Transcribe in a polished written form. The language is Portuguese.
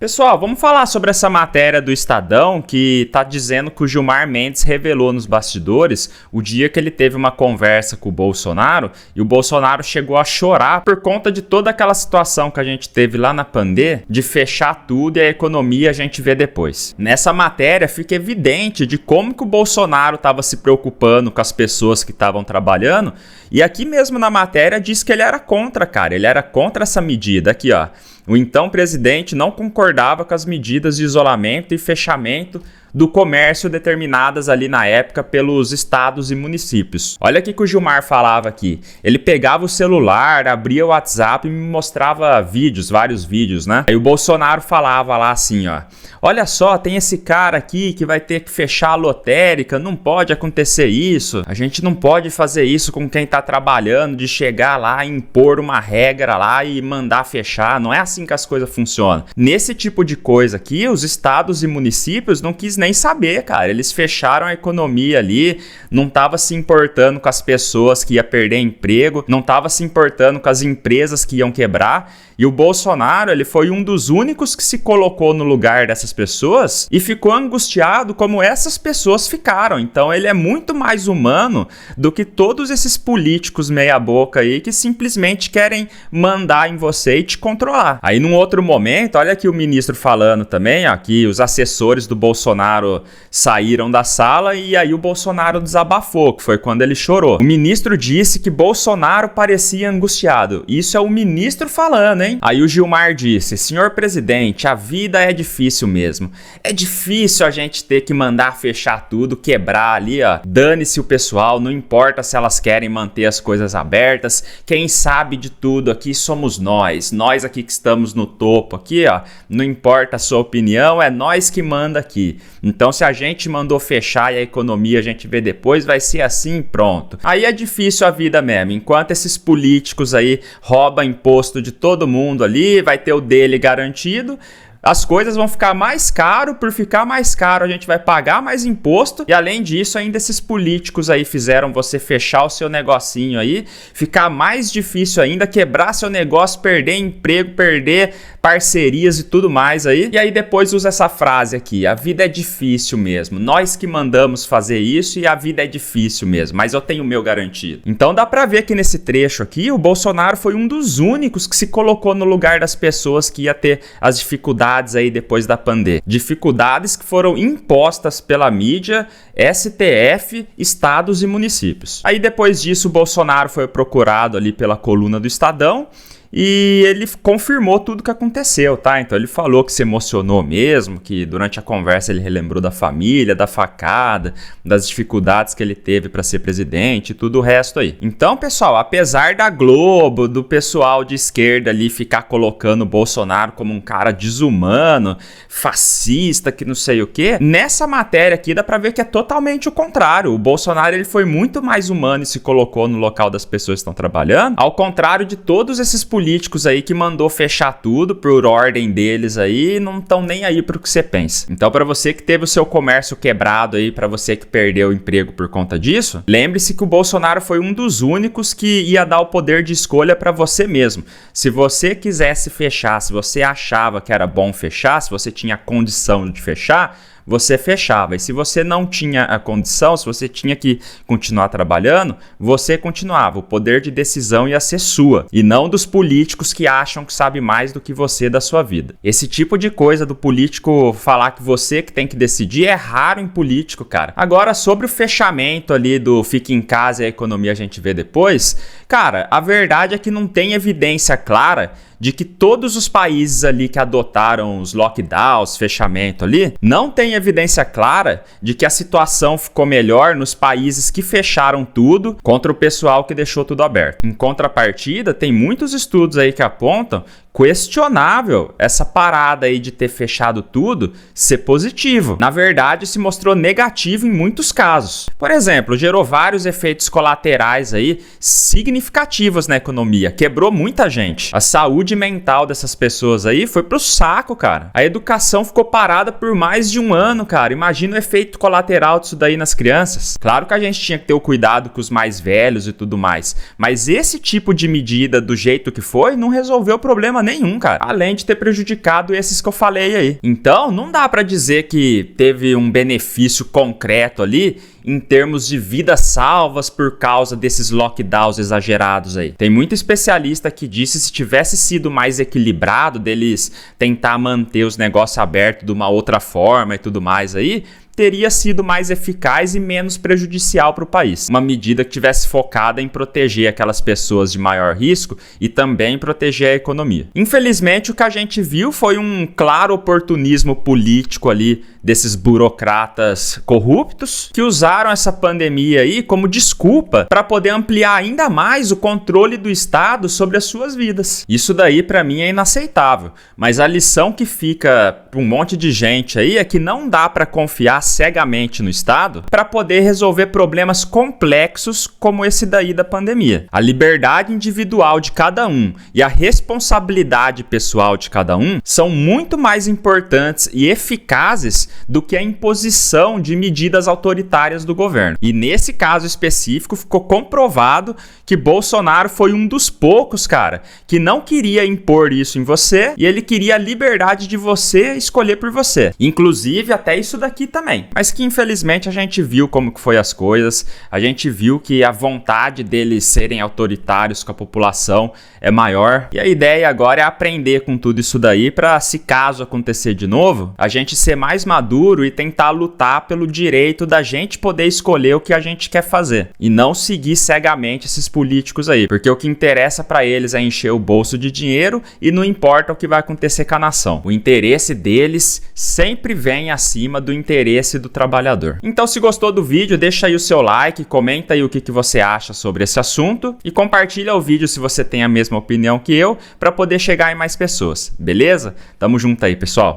Pessoal, vamos falar sobre essa matéria do Estadão que tá dizendo que o Gilmar Mendes revelou nos bastidores o dia que ele teve uma conversa com o Bolsonaro e o Bolsonaro chegou a chorar por conta de toda aquela situação que a gente teve lá na Pandê de fechar tudo e a economia a gente vê depois. Nessa matéria fica evidente de como que o Bolsonaro estava se preocupando com as pessoas que estavam trabalhando e aqui mesmo na matéria diz que ele era contra, cara, ele era contra essa medida aqui, ó. O então presidente não concordava com as medidas de isolamento e fechamento do comércio determinadas ali na época pelos estados e municípios. Olha o que o Gilmar falava aqui. Ele pegava o celular, abria o WhatsApp e me mostrava vídeos, vários vídeos, né? Aí o Bolsonaro falava lá assim, ó. Olha só, tem esse cara aqui que vai ter que fechar a lotérica, não pode acontecer isso. A gente não pode fazer isso com quem tá trabalhando, de chegar lá e impor uma regra lá e mandar fechar. Não é assim que as coisas funcionam. Nesse tipo de coisa aqui, os estados e municípios não quis nem saber, cara. Eles fecharam a economia ali, não tava se importando com as pessoas que iam perder emprego, não tava se importando com as empresas que iam quebrar. E o Bolsonaro, ele foi um dos únicos que se colocou no lugar dessas pessoas e ficou angustiado como essas pessoas ficaram. Então ele é muito mais humano do que todos esses políticos meia boca aí que simplesmente querem mandar em você e te controlar. Aí num outro momento, olha aqui o ministro falando também, ó, que os assessores do Bolsonaro saíram da sala e aí o Bolsonaro desabafou, que foi quando ele chorou. O ministro disse que Bolsonaro parecia angustiado. Isso é o ministro falando, hein? Aí o Gilmar disse: senhor presidente, a vida é difícil mesmo. É difícil a gente ter que mandar fechar tudo, quebrar ali, ó. Dane-se o pessoal, não importa se elas querem manter as coisas abertas. Quem sabe de tudo aqui somos nós. Nós aqui que estamos no topo aqui, ó. Não importa a sua opinião, é nós que manda aqui. Então se a gente mandou fechar e a economia a gente vê depois, vai ser assim, pronto. Aí é difícil a vida mesmo. Enquanto esses políticos aí roubam imposto de todo mundo ali, vai ter o dele garantido. As coisas vão ficar mais caro, por ficar mais caro a gente vai pagar mais imposto e além disso ainda esses políticos aí fizeram você fechar o seu negocinho aí, ficar mais difícil ainda, quebrar seu negócio, perder emprego, perder parcerias e tudo mais aí. E aí depois usa essa frase aqui: a vida é difícil mesmo, nós que mandamos fazer isso e a vida é difícil mesmo, mas eu tenho o meu garantido. Então dá pra ver que nesse trecho aqui o Bolsonaro foi um dos únicos que se colocou no lugar das pessoas que ia ter as dificuldades aí depois da pandemia. Dificuldades que foram impostas pela mídia, STF, estados e municípios. Aí depois disso o Bolsonaro foi procurado ali pela coluna do Estadão e ele confirmou tudo que aconteceu, tá? Então ele falou que se emocionou mesmo, que durante a conversa ele relembrou da família, da facada, das dificuldades que ele teve para ser presidente e tudo o resto aí. Então, pessoal, apesar da Globo, do pessoal de esquerda ali ficar colocando o Bolsonaro como um cara desumano, fascista, que não sei o quê, nessa matéria aqui dá pra ver que é totalmente o contrário. O Bolsonaro ele foi muito mais humano e se colocou no local das pessoas que estão trabalhando, ao contrário de todos esses políticos aí que mandou fechar tudo por ordem deles aí, não estão nem aí pro que você pensa. Então, para você que teve o seu comércio quebrado aí, para você que perdeu o emprego por conta disso, lembre-se que o Bolsonaro foi um dos únicos que ia dar o poder de escolha para você mesmo. Se você quisesse fechar, se você achava que era bom fechar, se você tinha condição de fechar, você fechava. E se você não tinha a condição, se você tinha que continuar trabalhando, você continuava. O poder de decisão ia ser sua e não dos políticos que acham que sabe mais do que você da sua vida. Esse tipo de coisa do político falar que você que tem que decidir é raro em político, cara. Agora, sobre o fechamento ali do fique em casa e a economia a gente vê depois, cara, a verdade é que não tem evidência clara de que todos os países ali que adotaram os lockdowns, fechamento ali, não tem evidência clara de que a situação ficou melhor nos países que fecharam tudo contra o pessoal que deixou tudo aberto. Em contrapartida, tem muitos estudos aí que apontam questionável essa parada aí de ter fechado tudo ser positivo. Na verdade, se mostrou negativo em muitos casos. Por exemplo, gerou vários efeitos colaterais aí significativos na economia. Quebrou muita gente. A saúde mental dessas pessoas aí foi pro saco, cara. A educação ficou parada por mais de um ano, cara. Imagina o efeito colateral disso daí nas crianças. Claro que a gente tinha que ter o cuidado com os mais velhos e tudo mais, mas esse tipo de medida do jeito que foi não resolveu o problema problema nenhum, cara. Além de ter prejudicado esses que eu falei aí. Então, não dá pra dizer que teve um benefício concreto ali em termos de vidas salvas por causa desses lockdowns exagerados aí. Tem muito especialista que disse que se tivesse sido mais equilibrado deles tentar manter os negócios abertos de uma outra forma e tudo mais aí, teria sido mais eficaz e menos prejudicial para o país. Uma medida que tivesse focada em proteger aquelas pessoas de maior risco e também proteger a economia. Infelizmente, o que a gente viu foi um claro oportunismo político ali desses burocratas corruptos que usaram essa pandemia aí como desculpa para poder ampliar ainda mais o controle do Estado sobre as suas vidas. Isso daí para mim é inaceitável, mas a lição que fica para um monte de gente aí é que não dá para confiar cegamente no Estado para poder resolver problemas complexos como esse daí da pandemia. A liberdade individual de cada um e a responsabilidade pessoal de cada um são muito mais importantes e eficazes do que a imposição de medidas autoritárias do governo. E nesse caso específico ficou comprovado que Bolsonaro foi um dos poucos, cara, que não queria impor isso em você e ele queria a liberdade de você escolher por você. Inclusive até isso daqui também. Mas que infelizmente a gente viu como que foi as coisas, a gente viu que a vontade deles serem autoritários com a população é maior. E a ideia agora é aprender com tudo isso daí para, se caso acontecer de novo, a gente ser mais maduro e tentar lutar pelo direito da gente poder escolher o que a gente quer fazer. E não seguir cegamente esses políticos aí. Porque o que interessa para eles é encher o bolso de dinheiro e não importa o que vai acontecer com a nação. O interesse deles sempre vem acima do interesse do trabalhador. Então, se gostou do vídeo, deixa aí o seu like, comenta aí o que você acha sobre esse assunto e compartilha o vídeo se você tem a mesma opinião que eu, para poder chegar em mais pessoas, beleza? Tamo junto aí, pessoal!